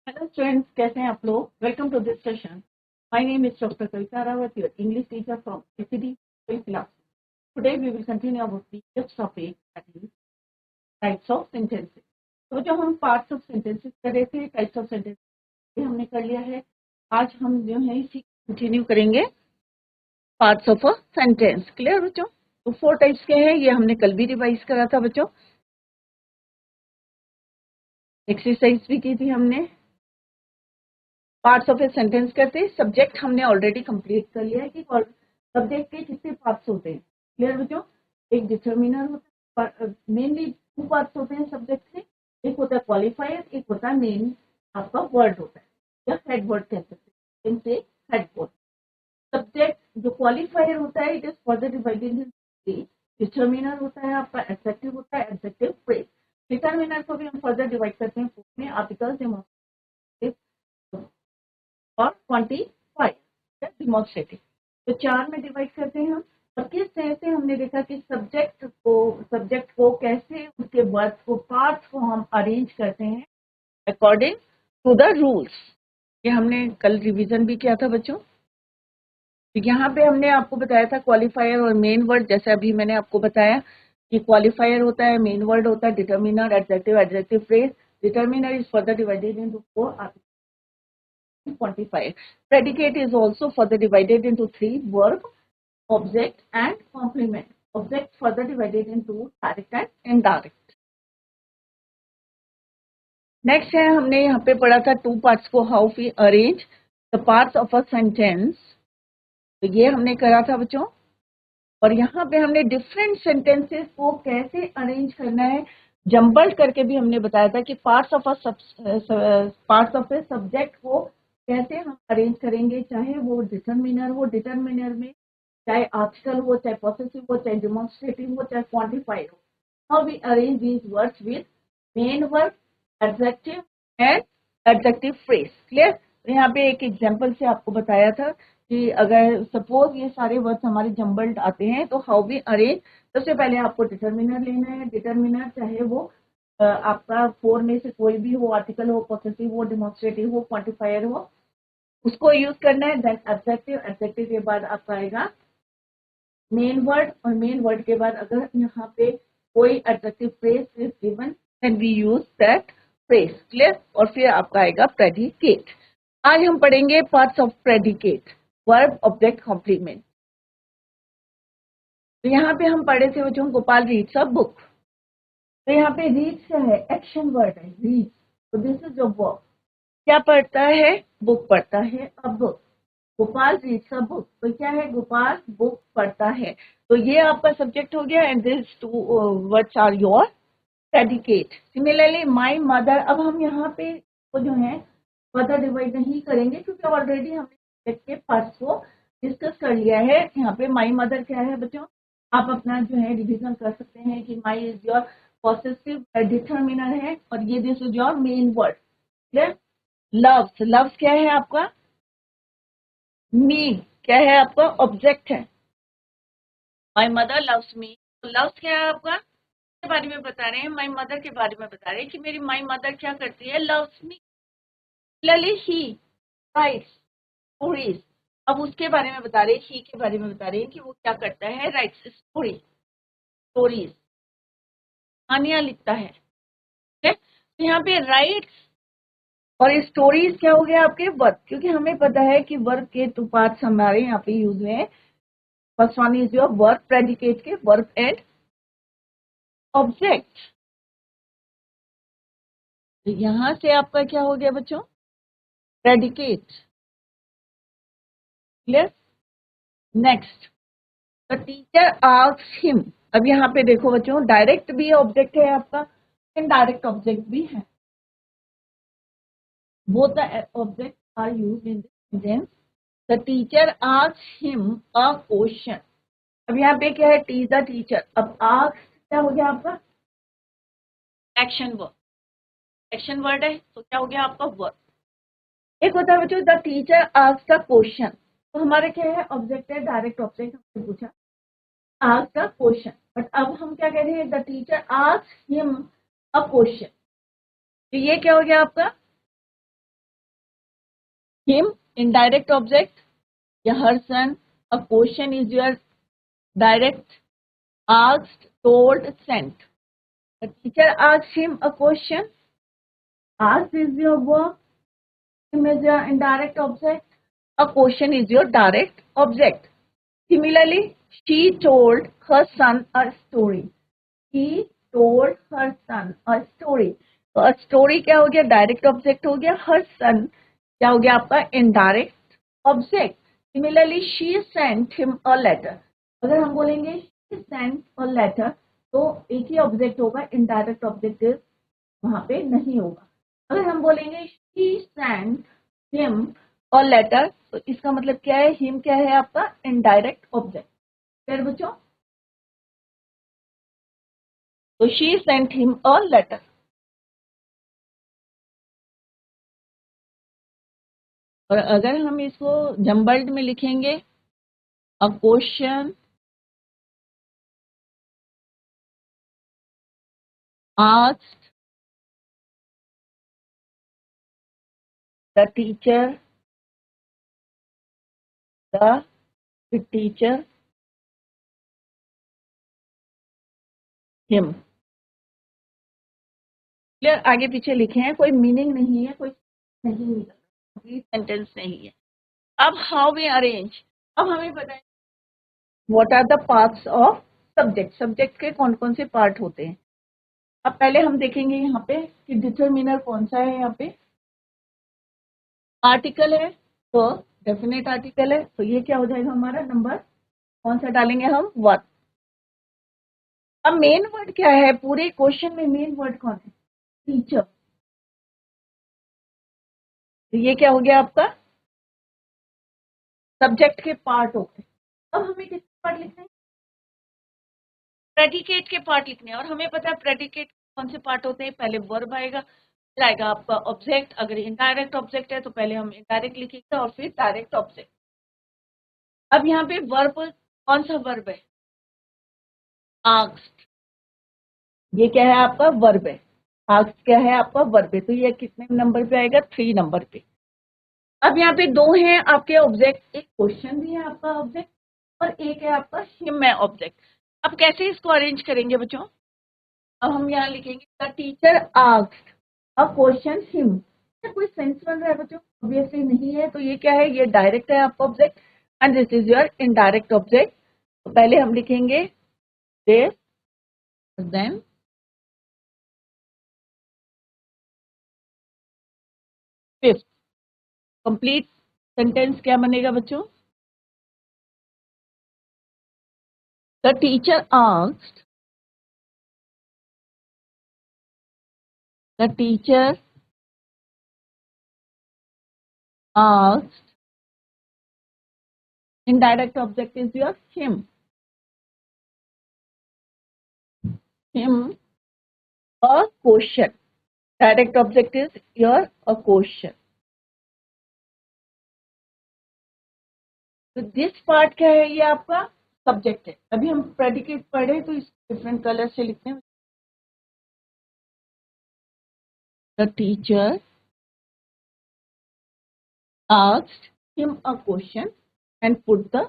Hello students, कैसे हैं आप लोग? Welcome to this session. My name is Dr. Kavita Rawat, your English teacher from ACD class. Today we will continue our previous topic, that is types of sentences. तो जो हम parts of sentences कर रहे थे, types of sentences ये हमने कर लिया है. आज हम जो है इसी कंटिन्यू करेंगे parts of a sentence. Clear बच्चों? तो 4 टाइप्स के हैं, ये हमने कल भी रिवाइज करा था बच्चों. एक्सरसाइज भी की थी हमने. पार्ट्स ऑफ ए सेंटेंस करते सब्जेक्ट हमने ऑलरेडी कंप्लीट कर लिया है कि सब्जेक्ट के कितने पार्ट्स होते हैं. क्लियर बच्चों? एक डिटर्मिनर होता है, मेनली 2 पार्ट्स होते हैं सब्जेक्ट के. एक होता है क्वालिफायर, एक होता है मेन आपका वर्ड होता है या हेड वर्ड कह सकते हैं. इनसे हेड वर्ड सब्जेक्ट जो क्वालिफायर होता है it is further divided in determiner होता है आपका, एडजेक्टिव होता है, एडजेक्टिव फ्रेज. डिटर्मिनर को भी हम फर्दर डिवाइड करते हैं में आर्टिकल्स, डेमोस्ट्रेटिव और क्वांटिफायर डिमॉन्स्ट्रेटिव. तो 4 में डिवाइड करते हैं हम. और किस तरह से हमने देखा कि सब्जेक्ट को कैसे उसके वर्ड्स को पार्ट्स को हम अरेंज करते हैं अकॉर्डिंग टू द रूल्स. ये हमने कल रिवीजन भी किया था बच्चों. तो यहाँ पे हमने आपको बताया था क्वालिफायर और मेन वर्ड. जैसे अभी मैंने आपको बताया कि क्वालिफायर होता है, मेन वर्ड होता है, determiner, adjective, adjective phrase. Determiner is further divided into 4 quantifier. Predicate is also further divided into 3: verb, object and complement. Object further divided into direct and indirect. Next है हमने यहाँ पे पढ़ा था 2 parts को, how we arrange the parts of a sentence. तो ये हमने करा था बच्चों. और यहाँ पे हमने डिफरेंट सेंटेंसेस को कैसे अरेंज करना है जम्बल्ड करके भी हमने बताया था कि पार्ट्स ऑफ ए सब्जेक्ट को कैसे हम अरेंज करेंगे, चाहे वो डिटर्मिनर हो, डिटर्मिनर में चाहे आर्टिकल हो, चाहे पॉसेसिव हो, चाहे डिमॉन्स्ट्रेटिव हो, चाहे क्वांटिफाइड हो. How we arrange these words with main verb, adjective and adjective phrase. Clear? यहाँ पे एक एग्जांपल से आपको बताया था कि अगर सपोज ये सारे वर्ड्स हमारे जम्बल्ड आते हैं तो हाउ वी अरेंज. सबसे पहले आपको डिटर्मिनर लेना है. डिटर्मिनर चाहे वो आपका 4 में से कोई भी हो, आर्टिकल हो, पॉसेसिव हो, डिमॉन्स्ट्रेटिव हो, क्वांटिफायर हो, उसको यूज करना है. देन एडजेक्टिव, एडजेक्टिव के बाद आपका आएगा मेन वर्ड, और मेन वर्ड के बाद अगर यहाँ पे कोई adjective phrase is given then we use that phrase. Clear? और फिर आपका आएगा प्रेडिकेट. आज हम पढ़ेंगे parts of predicate, verb, object, complement. तो यहाँ पे हम पढ़े थे बच्चों गोपाल रीड्स अ बुक. तो यहाँ पे रीड्स क्या है? एक्शन वर्ड है रीड्स. तो दिस इज योर वर्ब. क्या पढ़ता है? बुक पढ़ता है. A book. Gopal reads a book. तो क्या है? गोपाल बुक पढ़ता है. तो ये आपका सब्जेक्ट हो गया and this 2 words are your predicate. Similarly my mother. अब हम यहाँ पे वो जो है फर्दर डिवाइड नहीं करेंगे क्योंकि ऑलरेडी हमने के पार्ट्स को डिस्कस कर लिया है. यहाँ पे माय मदर क्या है बच्चों? आप अपना जो है रिवीजन कर सकते हैं कि my is your possessive determiner है और ये this is your main word. Clear? Loves. Loves क्या है आपका? मी. क्या है आपका? ऑब्जेक्ट है. My mother loves me. Loves क्या है आपका? के बारे में बता रहे हैं, माय मदर के बारे में बता रहे हैं कि मेरी माय मदर क्या करती है? Loves me. सिमिलरली ही राइट्स स्टोरीज. अब उसके बारे में बता रहे हैं, ही के बारे में बता रहे हैं कि वो क्या करता है? राइट्स स्टोरी, स्टोरीज, कहानियां लिखता है. तो यहाँ पे राइट्स और स्टोरीज क्या हो गया आपके? वर्ब. क्योंकि हमें पता है कि वर्ब के 2 पार्ट्स हमारे यहाँ पे यूज हुए हैं. First one is your verb predicate के, वर्ब एंड ऑब्जेक्ट. तो यहां से आपका क्या हो गया बच्चों? Predicate. Clear? Next, the teacher asks him. अब यहाँ पे देखो बच्चों, डायरेक्ट भी ऑब्जेक्ट है आपका, इनडायरेक्ट ऑब्जेक्ट भी है. Both the object are used in this sentence. The teacher asks him a question. अब यहाँ पे क्या है? T the teacher. अब आस्क क्या हो गया आपका? Action word. एक्शन वर्ड है तो क्या हो गया आपका? वर्ड. एक होता है बच्चों the teacher asks the question. तो हमारे क्या है? ऑब्जेक्ट है, डायरेक्ट ऑब्जेक्ट. हमने पूछा ask a question. बट अब हम क्या कह रहे हैं? The teacher asked him a question. तो ये क्या हो गया आपका? हिम इनडायरेक्ट ऑब्जेक्ट या her son. A question is your direct. Asked, told, sent. The teacher asked him a question. Asked is your verb. Him is your indirect object. A question is your direct object. Similarly, she told her son a story. She told her son a story. तो a story क्या हो गया? Direct object हो गया. हर सन क्या हो गया आपका? Indirect object. Similarly she sent him a letter. अगर हम बोलेंगे शी सेंट अ लेटर तो एक ही ऑब्जेक्ट होगा, इनडायरेक्ट ऑब्जेक्ट वहां पे नहीं होगा. अगर हम बोलेंगे she sent him a letter तो इसका मतलब क्या है? हिम क्या है आपका? Indirect object. फिर बच्चों, तो she sent him a letter. और अगर हम इसको जम्बल्ड में लिखेंगे, a question asked the teacher the teacher him. Clear? आगे पीछे लिखे हैं, कोई मीनिंग नहीं है, कोई नहीं निकल रहा, सेंटेंस नहीं है. अब हाउ वी अरेंज. अब हमें बताएं what are the parts of subject. Subject के कौन कौन से पार्ट होते हैं. अब पहले हम देखेंगे यहाँ पे कि डिटरमिनर कौन सा है. यहाँ पे आर्टिकल है तो डेफिनेट आर्टिकल है, तो ये क्या हो जाएगा हमारा नंबर. कौन सा डालेंगे हम? 1. अब मेन वर्ड क्या है पूरे क्वेश्चन में? मेन वर्ड कौन है? टीचर. तो ये क्या हो गया आपका? सब्जेक्ट के पार्ट होते हैं. अब हमें किसके पार्ट लिखने हैं? प्रेडिकेट के पार्ट लिखने हैं. और हमें पता है प्रेडिकेट कौन से पार्ट होते हैं. पहले वर्ब आएगा, फिर आएगा आपका ऑब्जेक्ट. अगर इनडायरेक्ट ऑब्जेक्ट है तो पहले हम इनडायरेक्ट लिखेंगे और फिर डायरेक्ट ऑब्जेक्ट. अब यहाँ पे वर्ब कौन सा वर्ब है? आस्क्ड. ये क्या है आपका? वर्ब है. आस्क्ड क्या है आपका? वर्ब है. तो ये कितने नंबर पे आएगा? 3 नंबर पे. अब यहाँ पे 2 हैं आपके ऑब्जेक्ट. एक क्वेश्चन भी है आपका ऑब्जेक्ट और एक है आपका हिम है ऑब्जेक्ट. अब कैसे इसको अरेंज करेंगे बच्चों? अब हम यहाँ लिखेंगे the teacher asked a question him. कोई सेंस बन रहा है बच्चों? ऑब्वियसली नहीं है. तो ये क्या है? ये डायरेक्ट है आपका object and this is your indirect object. तो पहले हम लिखेंगे this, then fifth. Complete sentence क्या बनेगा बच्चों? The teacher asked the teacher asked. Indirect object is your him. Him a question. Direct object is your a question. तो this part क्या है? ये आपका सब्जेक्ट है. अभी हम प्रेडिकेट पढ़े तो इस डिफरेंट कलर से लिखते हैं. The teacher asked him a question and put the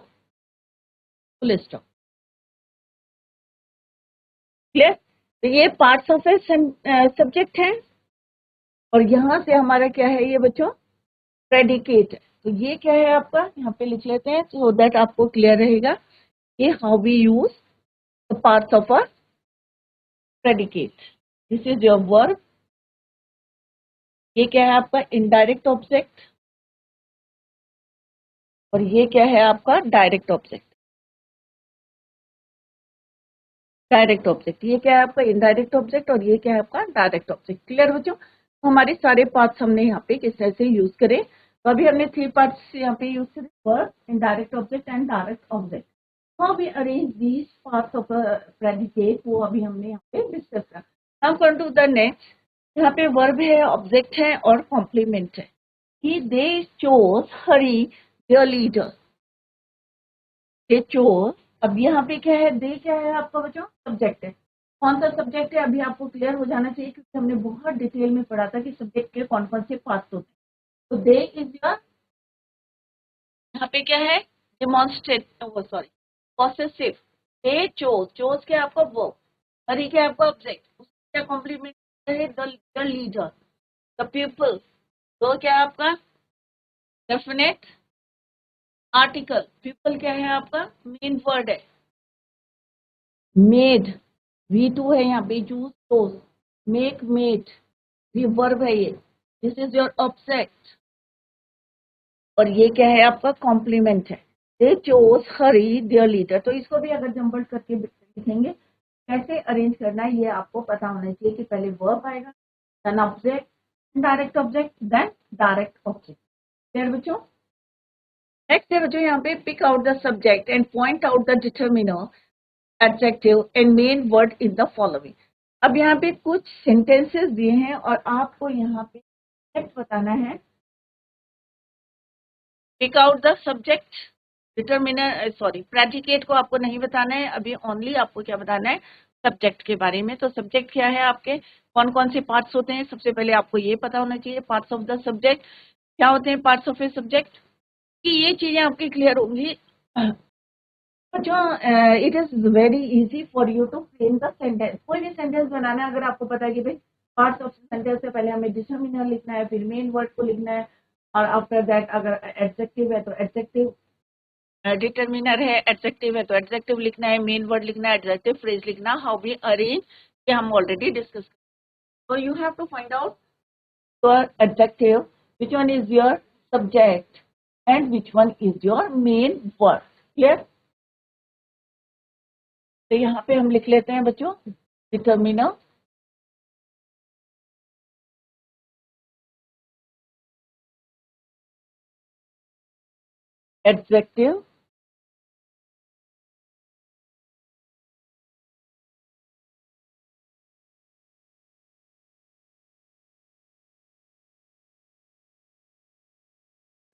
full stop. Clear? तो ये पार्ट्स ऑफ ए सब्जेक्ट है. और यहाँ से हमारा क्या है ये बच्चों? प्रेडिकेट है. तो ये क्या है आपका? यहाँ पे लिख लेते हैं सो दैट आपको क्लियर रहेगा ये how we use the parts of a predicate. This is your verb. ये क्या है आपका? Indirect object. और ये क्या है आपका? Direct object. Direct object. ये क्या है आपका? Indirect object. और ये क्या है आपका? Direct object. क्लियर बच्चों? तो हमारे सारे पार्ट्स हमने यहाँ पे किस तरह से यूज करें. तो अभी हमने 3 पार्ट्स यहाँ पे यूज करे, verb, indirect object and direct object. How we arrange these parts of predicate वो अभी हमने यहाँ पे डिस्कस करा. Now come to the next. यहाँ पे वर्ब है, ऑब्जेक्ट है और कॉम्प्लीमेंट है. कि they chose Hari their leader. They chose. अब यहाँ पे क्या है? दे क्या है आपका बच्चों? सब्जेक्ट है. कौन सा सब्जेक्ट है? अभी आपको क्लियर हो जाना चाहिए क्योंकि हमने बहुत डिटेल में पढ़ा था कि सब्जेक्ट के कौन कौन से पार्ट्स होते हैं. तो दे इज योर यहाँ पे क्या है, डिमॉन्स्ट्रेट, सॉरी, पॉसेसिव। दे चोज, चोज क्या आपका वर्ब, हरी क्या आपका ऑब्जेक्ट, उसका क्या कॉम्प्लीमेंट है, द लीडर, द पीपल। तो क्या आपका डेफिनेट आर्टिकल, पीपल क्या है आपका मेन वर्ड है, मेड V2 है यहाँ पे, चूज चोज, मेक मेड, ये वर्ब है ये, दिस इज योर ऑब्जेक्ट, और ये क्या है आपका कॉम्प्लीमेंट है, दे चोज हरी देयर लीडर। तो इसको भी अगर जंबल करके लिखेंगे, कैसे अरेंज करना है ये आपको पता होना चाहिए कि पहले वर्ब आएगा, then object, direct object, then direct object. Clear बच्चों? नेक्स्ट है बच्चों यहाँ पे pick out the subject and point out the determiner, adjective and main word in the following. अब यहाँ पे कुछ सेंटेंसेस दिए हैं और आपको यहाँ पे टेक्स्ट बताना है। Pick out the subject, determiner, sorry predicate को आपको नहीं बताना है अभी, ओनली आपको क्या बताना है, सब्जेक्ट के बारे में। तो सब्जेक्ट क्या है आपके, कौन कौन से पार्ट्स होते हैं, सबसे पहले आपको ये पता होना चाहिए, पार्ट्स ऑफ द सब्जेक्ट क्या होते हैं, पार्ट्स ऑफ ए सब्जेक्ट कि ये चीजें आपकी क्लियर होंगी। जो it is very easy for you to frame the sentence. कोई भी सेंटेंस बनाना है, अगर आपको पता है कि भाई पार्ट्स ऑफ सेंटेंस से पहले हमें डिटर्मिनर लिखना है, फिर मेन वर्ड को लिखना है, और आफ्टर दैट अगर एडजेक्टिव है तो एडजेक्टिव, डिटर्मिनर है, एडजेक्टिव है तो एडजेक्टिव लिखना है, मेन वर्ड लिखना है, एडजेक्टिव फ्रेज लिखना, हाउ वी अरेंज ये हम already discuss. So you have to find out your adjective, which one is your subject and which one is your main word. Clear? तो यहाँ पे हम लिख लेते हैं बच्चों, determiner, adjective,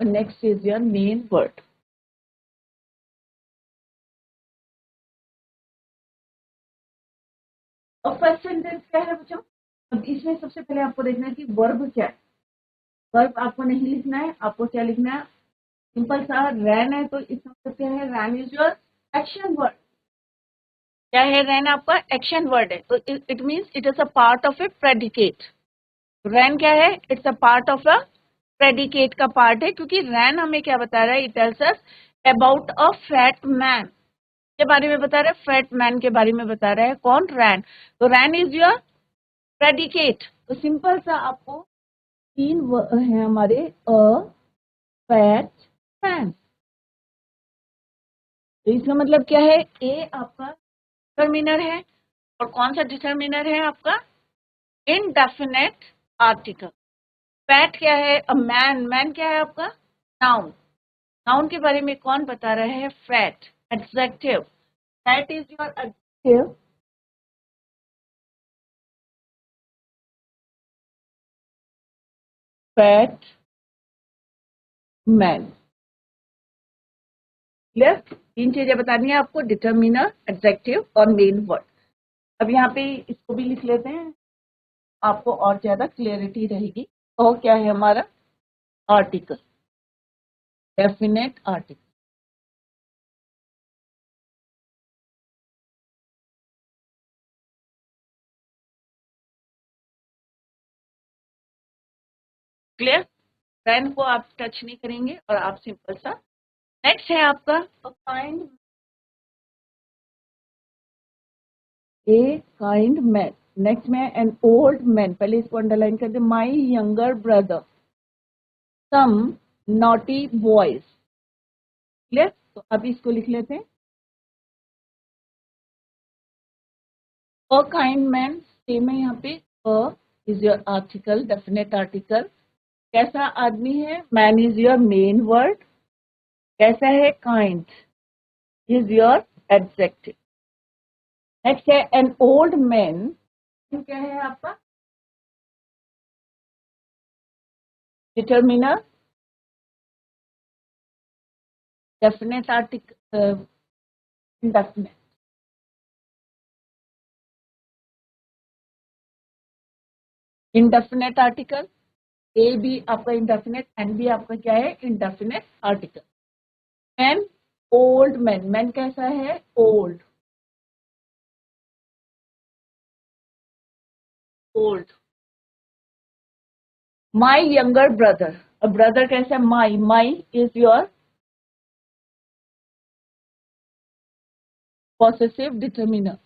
next is your main word. और फर्स्ट सेंटेंस क्या है बच्चों, अब इसमें सबसे पहले आपको देखना है कि वर्ब क्या है। वर्ब आपको नहीं लिखना है, आपको क्या लिखना है, सिंपल सा रैन है तो इसका मतलब क्या है, ran is your action word. क्या है, रैन आपका एक्शन वर्ड है, तो it means it is a part of a predicate. Ran क्या है, it's a part of a predicate का पार्ट है, क्योंकि रैन हमें क्या बता रहा है, it tells us about a fat man के बारे में बता रहा है, फैट मैन के बारे में बता रहा है, कौन, रैन। तो रैन इज योर प्रेडिकेट। तो सिंपल सा आपको तीन है हमारे, अ, फैट, मैन। तो इसका मतलब क्या है, ए आपका डिटर्मिनर है, और कौन सा डिटर्मिनर है आपका, इनडेफिनेट आर्टिकल। फैट क्या है, अ मैन, मैन क्या है आपका नाउन, नाउन के बारे में कौन बता रहा है, fat, adjective, fat is your adjective, fat man. Clear? तीन चीजें बतानी है आपको, डिटर्मिनर, एडजेक्टिव और मेन वर्ड। अब यहाँ पे इसको भी लिख लेते हैं, आपको और ज्यादा क्लियरिटी रहेगी। और क्या है हमारा, आर्टिकल, डेफिनेट आर्टिकल। क्लियर? रैन को आप टच नहीं करेंगे और आप सिंपल सा। नेक्स्ट है आपका kind, a kind man. Next में एन ओल्ड मैन, पहले इसको अंडरलाइन कर दे, my younger brother, some naughty boys. Clear? तो अभी इसको लिख लेते हैं, अ काइंड मैन, सेम है यहाँ पे, a is your article, definite article. कैसा आदमी है, man is your main word. कैसा है, kind is your adjective. Next है एन ओल्ड मैन, क्या है आपका determiner, definite article, indefinite, indefinite article. A भी आपका इंडेफिनेट, एन भी आपका क्या है, indefinite article. Man, old man, man कैसा है, old, old. My younger brother, अब ब्रदर कैसा है, my, my is your possessive determiner.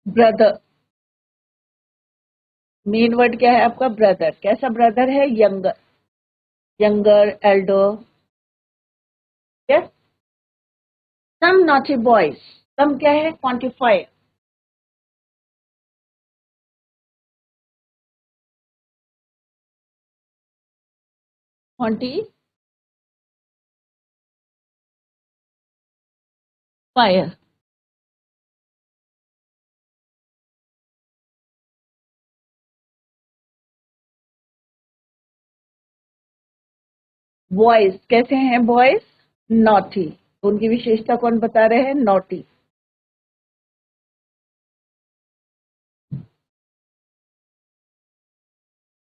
Brother, main word क्या है आपका, ब्रदर, कैसा ब्रदर है, यंगर, यंगर, एल्डर, यस। सम नॉटी बॉयज, सम क्या है, क्वांटिफाई, क्वांटिफायर, बॉयज कैसे हैं, बॉयज नॉटी, उनकी विशेषता कौन बता रहे हैं, नॉटी।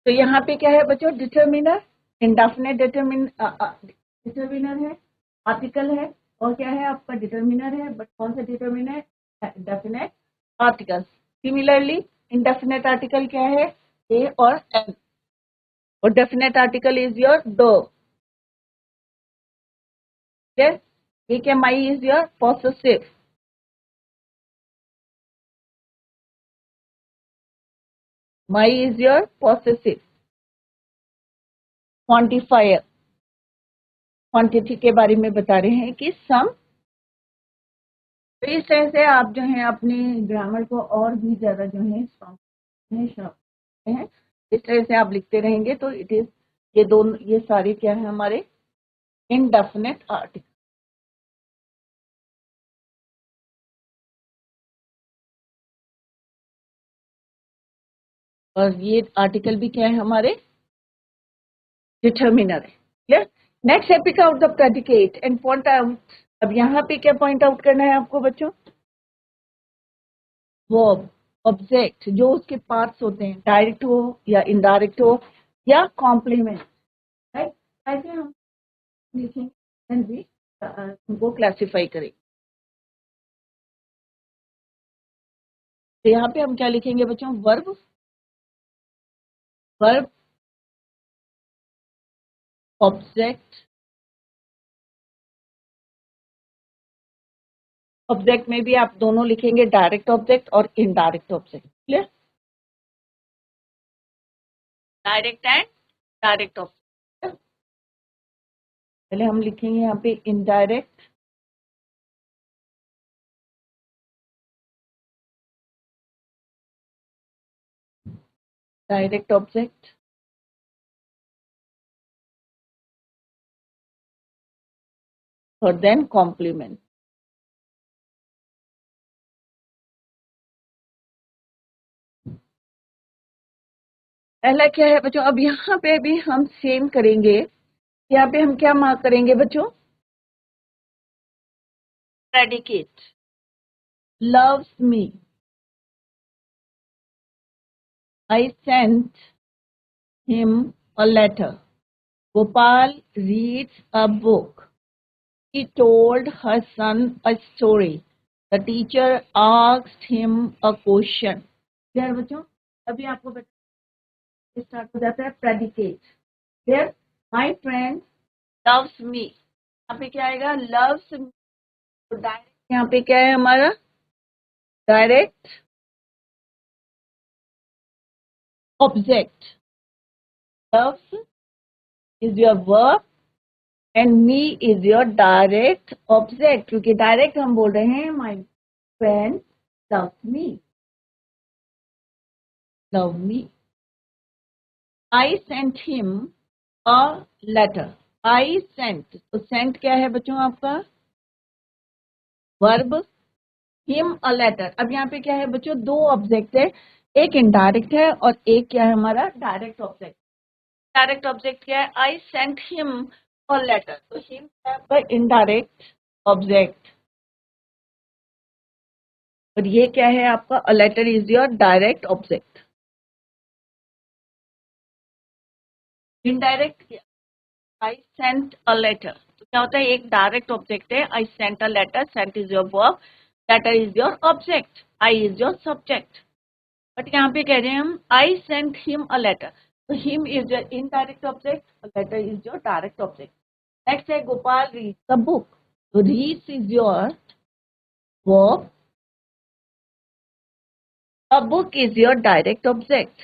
तो यहाँ पे क्या है बच्चों, डिटर्मिनर, इंडेफिनेट डिटर्मिनर है, आर्टिकल है, और क्या है आपका, डिटर्मिनर है, बट कौन सा डिटर्मिनर है, definite article. Similarly indefinite article क्या है, ए और एम, और डेफिनेट आर्टिकल इज योर दो, ये क्या, my is your possessive, my is your possessive, quantifier, quantity के बारे में बता रहे हैं कि सम। तो इस तरह से आप जो है अपने ग्रामर को और भी ज्यादा जो है स्ट्रॉन्ग हैं, इस तरह से आप लिखते रहेंगे तो इट इज, ये दोनों, ये सारे क्या है हमारे इनडेफिनेट आर्टिकल, और ये आर्टिकल भी क्या है हमारे डिटर्मिनर है, क्लियर। नेक्स्ट है pick out the predicate and point out. अब यहाँ पे क्या पॉइंट आउट करना है आपको बच्चों, वर्ब, ऑब्जेक्ट जो उसके पार्ट्स होते हैं, डायरेक्ट हो या इनडायरेक्ट हो या कॉम्प्लीमेंट, राइट, ऐसे हम लिखेंगे एंड भी उनको क्लासिफाई करें। तो यहाँ पे हम क्या लिखेंगे बच्चों, वर्ब, वर्ब, ऑब्जेक्ट, ऑब्जेक्ट में भी आप दोनों लिखेंगे, डायरेक्ट ऑब्जेक्ट और indirect object, clear, direct and direct object. पहले हम लिखेंगे यहाँ पे इनडायरेक्ट, डायरेक्ट ऑब्जेक्ट, और देन कॉम्प्लीमेंट। पहला क्या है बच्चों, अब यहाँ पे भी हम सेम करेंगे, यहाँ पे हम क्या मार्क करेंगे बच्चों, predicate, loves me, I sent him a letter, Gopal reads a book, he told her son a story, the teacher asked him a question। Clear बच्चों, अभी आपको स्टार्ट हो जाता है predicate, clear, my friend loves me, यहाँ पे क्या आएगा, लव्स मी, तो डायरेक्ट यहाँ पे क्या है हमारा, direct object, loves is your verb and me is your direct object, क्योंकि डायरेक्ट हम बोल रहे हैं my friend love me, love me. I sent him a letter, I sent, तो सेंट क्या है बच्चों आपका, वर्ब, हिम अ लेटर। अब यहाँ पे क्या है बच्चों, दो ऑब्जेक्ट है, एक इनडायरेक्ट है और एक क्या है हमारा डायरेक्ट ऑब्जेक्ट। डायरेक्ट ऑब्जेक्ट क्या है, I sent him a letter, तो हिम क्या है आपका इनडायरेक्ट ऑब्जेक्ट, और ये क्या है आपका, a letter is your direct object. Indirect, I sent a letter, तो क्या होता है, एक डायरेक्ट ऑब्जेक्ट है, I sent a letter, sent is your verb, letter is your object, I is your subject. But यहाँ पे कह रहे हैं हम I sent him a letter, तो him is your indirect object, letter is your direct object. Next है Gopal reads the book, तो reads is your verb, a book is your direct object।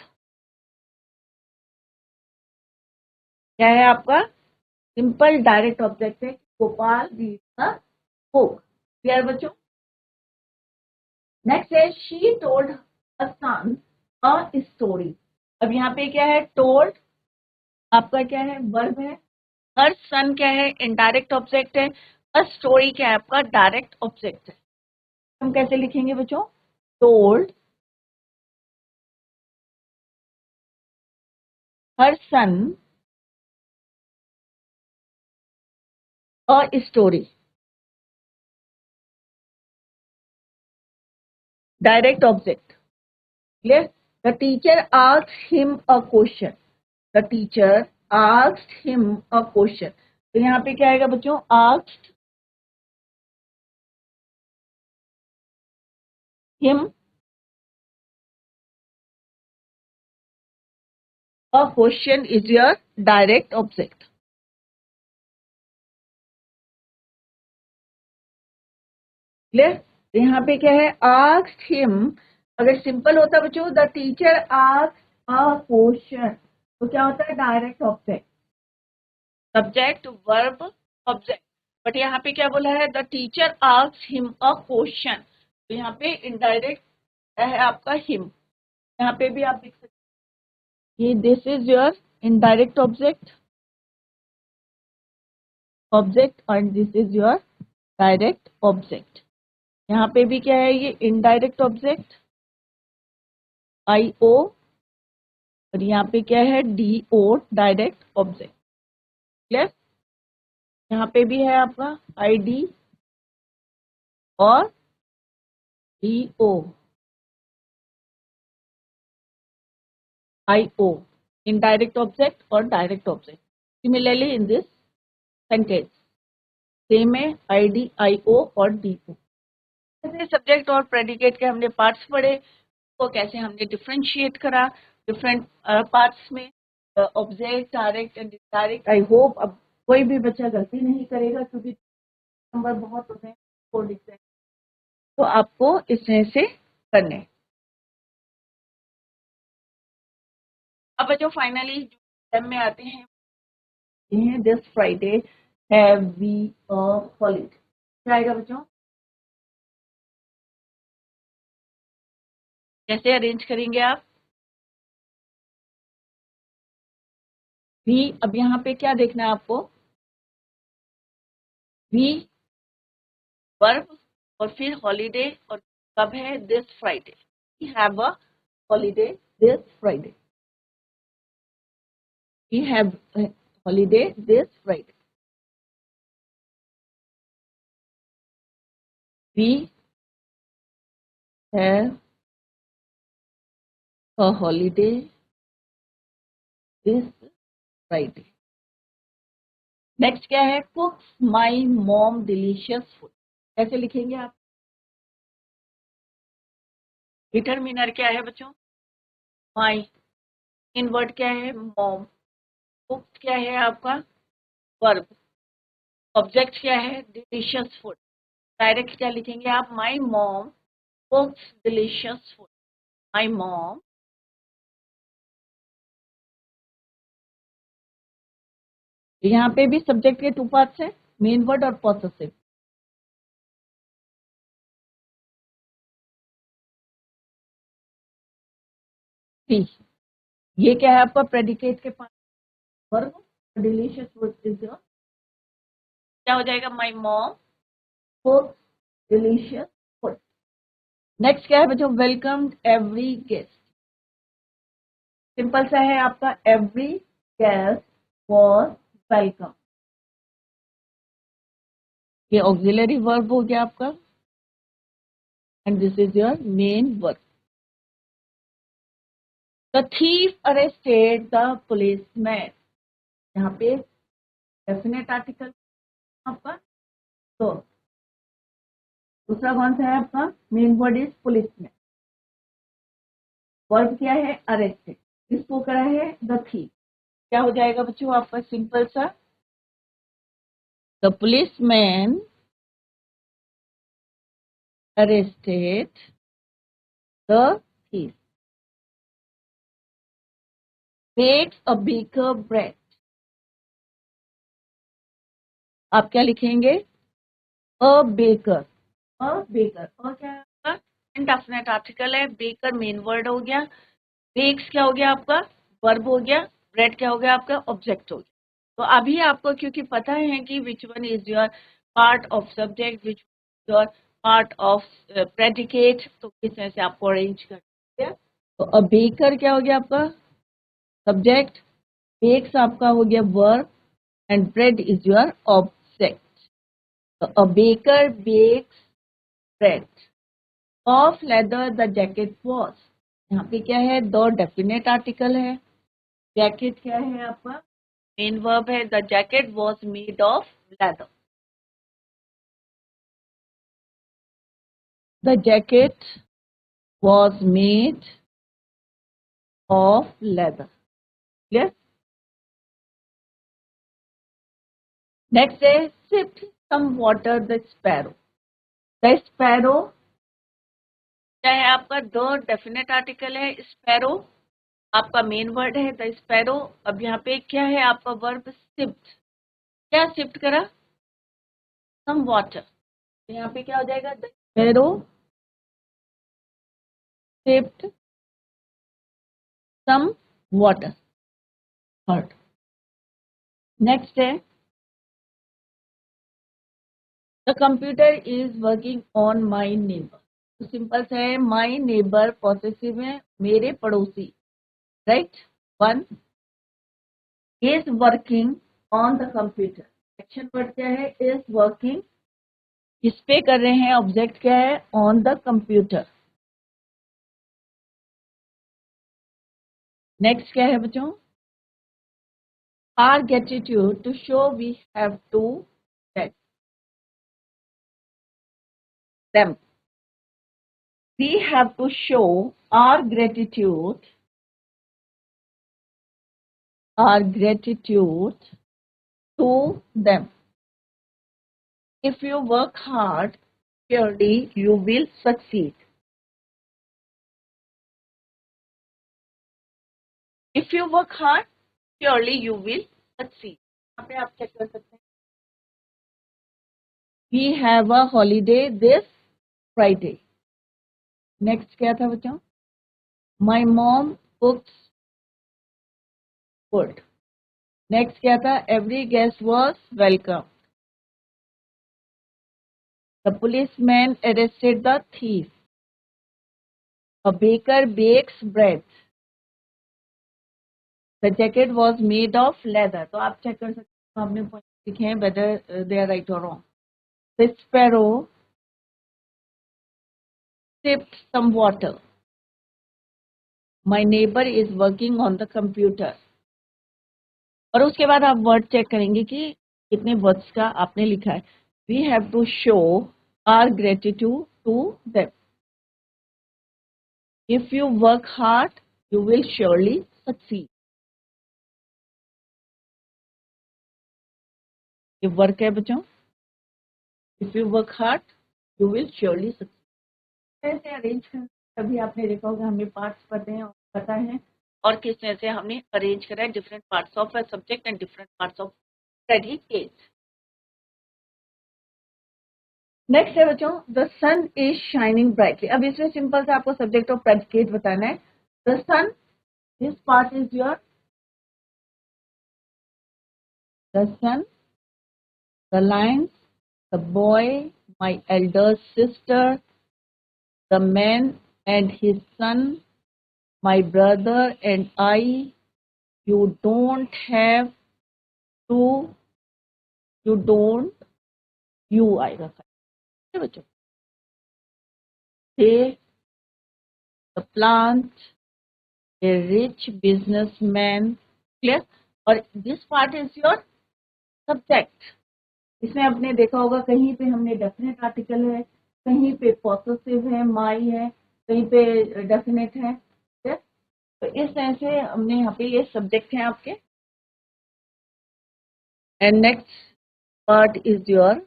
क्या है आपका सिंपल डायरेक्ट ऑब्जेक्ट है, Gopal reads the book. Clear बच्चों? Next है she told a son a story. अब यहाँ पे क्या है, टोल्ड आपका क्या है, वर्ब है, हर सन क्या है, इनडायरेक्ट ऑब्जेक्ट है, अ स्टोरी क्या है, आपका डायरेक्ट ऑब्जेक्ट है। हम कैसे लिखेंगे बच्चों, told her son a story, direct object. Clear? The teacher asked him a question, the teacher asked him a question, तो यहाँ पे क्या आएगा बच्चों, asked him a question is your direct object. Clear? यहाँ पे क्या है, आस्क्ड हिम, अगर सिंपल होता बच्चों the teacher asked a question, तो क्या होता है, direct object, subject verb object. But यहाँ पे क्या बोला है, the teacher asked him a question, तो यहाँ पे इनडायरेक्ट है आपका हिम। यहाँ पे भी आप देख सकते हैं, this is your indirect object, object, and this is your direct object. यहाँ पे भी क्या है, ये इनडायरेक्ट ऑब्जेक्ट आई ओ, और यहाँ पे क्या है, D O, direct object. Clear? यहाँ पे भी है आपका आई डी और D O, I O, indirect object और direct object. Similarly in this sentence same है, आई डी, आई ओ और डी ओ। जैसे सब्जेक्ट और प्रेडिकेट के हमने पार्ट्स पढ़े, तो कैसे हमने डिफ्रेंशिएट करा डिफरेंट पार्ट्स में, object, direct and indirect. I hope अब कोई भी बच्चा गलती नहीं करेगा, क्योंकि नंबर बहुत होते हैं, फोर लिखते हैं, तो आपको इसमें से करने हैं। अब जो फाइनली एग्जाम में आते हैं, this Friday have we a holiday, क्या आएगा बच्चों, कैसे अरेंज करेंगे आप? भी अब यहाँ पे क्या देखना है आपको, भी वर्ब और फिर हॉलीडे, और कब है, this Friday, we have a holiday this Friday, we have holiday this Friday, we have a holiday this Friday. Next क्या है, cooks my mom delicious food, कैसे लिखेंगे आप? डिटरमिनर क्या है बच्चों, माई, इन वर्ड क्या है, मॉम, कुक्स क्या है आपका वर्ब, ऑब्जेक्ट क्या है, डिलीशियस फूड, डायरेक्ट क्या लिखेंगे आप, my mom cooks delicious food, my mom. यहाँ पे भी सब्जेक्ट के टू पार्ट्स है, मेन वर्ड और पॉसेसिव। ये क्या है आपका, प्रेडिकेट के पास verb, delicious food is your, क्या हो जाएगा, my mom cooks delicious food. Next क्या है बच्चों, वेलकम एवरी गेस्ट, सिंपल सा है आपका, एवरी गेस्ट वॉज वेलकम, ये ऑक्सिलरी वर्ब हो गया आपका, and this is your main verb. The thief arrested the policeman, यहाँ पे डेफिनेट आर्टिकल आपका। तो दूसरा कौन सा है आपका? Main word is policeman. Verb क्या है? अरेस्टेड। किसको करा है? The thief. क्या हो जाएगा बच्चों आपका? सिंपल सा, the policeman arrested the thief, bakes a baker bread. आप क्या लिखेंगे? A baker. अ बेकर, और क्या है आपका? इंडेफिनिट आर्टिकल है। बेकर मेन वर्ड हो गया, बेक्स क्या हो गया आपका? वर्ब हो गया, ब्रेड क्या हो गया आपका? ऑब्जेक्ट हो गया। तो अभी आपको क्योंकि पता है कि which one is your part of subject, which your part of predicate, तो किस तरह से आपको अरेंज कर दिया। तो अ बेकर क्या हो गया आपका? सब्जेक्ट, बेक्स आपका हो गया verb, and bread is your object. तो a baker bakes bread of leather the jacket was. यहाँ पे क्या है? दो डेफिनेट आर्टिकल है। जैकेट क्या है आपका? मेन वर्ब है। The jacket was made of leather. The jacket was made of leather. Clear? Next है sip some water the sparrow. The sparrow क्या है आपका? दो डेफिनेट आर्टिकल है। स्पैरो आपका मेन वर्ड है। द स्पैरो, अब यहाँ पे क्या है आपका? Verb sipped. क्या शिफ्ट करा? Some water. तो यहाँ पे क्या हो जाएगा? The sparrow shift some water. Third. Next है the computer is working on my neighbour. तो सिंपल से है, माई नेबर पॉसेसिव है, मेरे पड़ोसी, right. One is working on the computer. Action word क्या है? Is working. किस पे कर रहे हैं? ऑब्जेक्ट क्या है? On the computer. नेक्स्ट क्या है बच्चों? Our gratitude to show we have to that them. We have to show our gratitude to them. If you work hard, surely you will succeed. If you work hard, surely you will succeed. यहाँ पे आप check कर सकते हैं। We have a holiday this Friday. Next क्या था बच्चों? My mom cooks food. Next क्या था? Every guest was welcome. The policeman arrested the thief. A baker bakes bread. The jacket was made of leather. तो आप check कर सकते हो, आपने लिखे हैं whether they are right or wrong. The sparrow sipped some water. My neighbor is working on the computer. और उसके बाद आप वर्ड चेक करेंगे कि कितने वर्ड्स का आपने लिखा है। We have to show our gratitude to them. If you work hard, you will surely succeed. ये वर्क है बच्चों। If you work hard, you will surely succeed. कैसे अरेंज कर, तभी आपने देखा होगा हमें पार्ट्स पता हैं और पता है और किस तरह से हमने अरेंज करा है different parts of a subject and different parts of predicate. Next है बच्चों the sun is shining brightly. अब इसमें सिंपल से आपको सब्जेक्ट ऑफ प्रेडिकेट बताना है। The sun, this part is your the sun, the lions, the boy, my elder sister, the man and his son, my brother and I, you don't have to, you don't, you आएगा है बच्चों। They, the plant, a rich businessman, clear? और this part is your subject. इसमें आपने देखा होगा कहीं पे हमने डेफिनेट आर्टिकल है, कहीं पे पॉसेसिव है, माई है, कहीं पे डेफिनेट है। ठीक है? तो इस तरह से हमने यहाँ पे ये सब्जेक्ट है आपके। And next part is your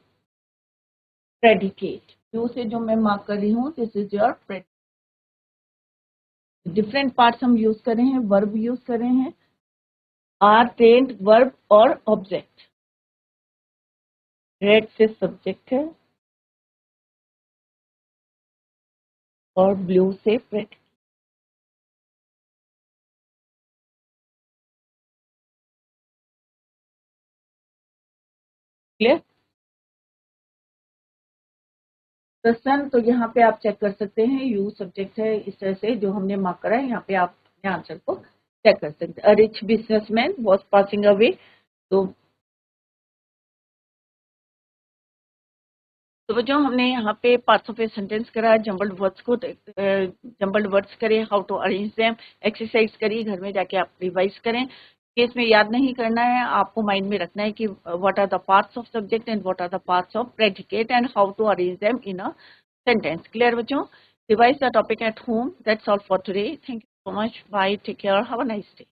predicate. You से जो मैं मार्क कर रही हूँ, this is your predicate. Different parts हम यूज कर रहे हैं, वर्ब यूज कर रहे हैं, आर, ट्रेंड, वर्ब और ऑब्जेक्ट। रेड से सब्जेक्ट है और ब्लू से प्रेडिकेट। क्लियर? द सन, तो यहाँ पे आप चेक कर सकते हैं, यू सब्जेक्ट है, इस तरह से जो हमने मार्क करा है यहाँ पे आप अपने आंसर को चेक कर सकते हैं। A rich businessman was passing away. तो जो हमने यहाँ पे पार्ट्स ऑफ ए सेंटेंस करा, जम्बल्ड वर्ड्स को जम्बल्ड वर्ड्स करें, how to arrange them, exercise करिए, घर में जाके आप रिवाइज करें। केस में याद नहीं करना है, आपको माइंड में रखना है कि what are the parts of subject and what are the parts of predicate and how to arrange them in a sentence. Clear बच्चों? Revise the topic at home. That's all for today. Thank you so much. Bye, take care, have a nice day.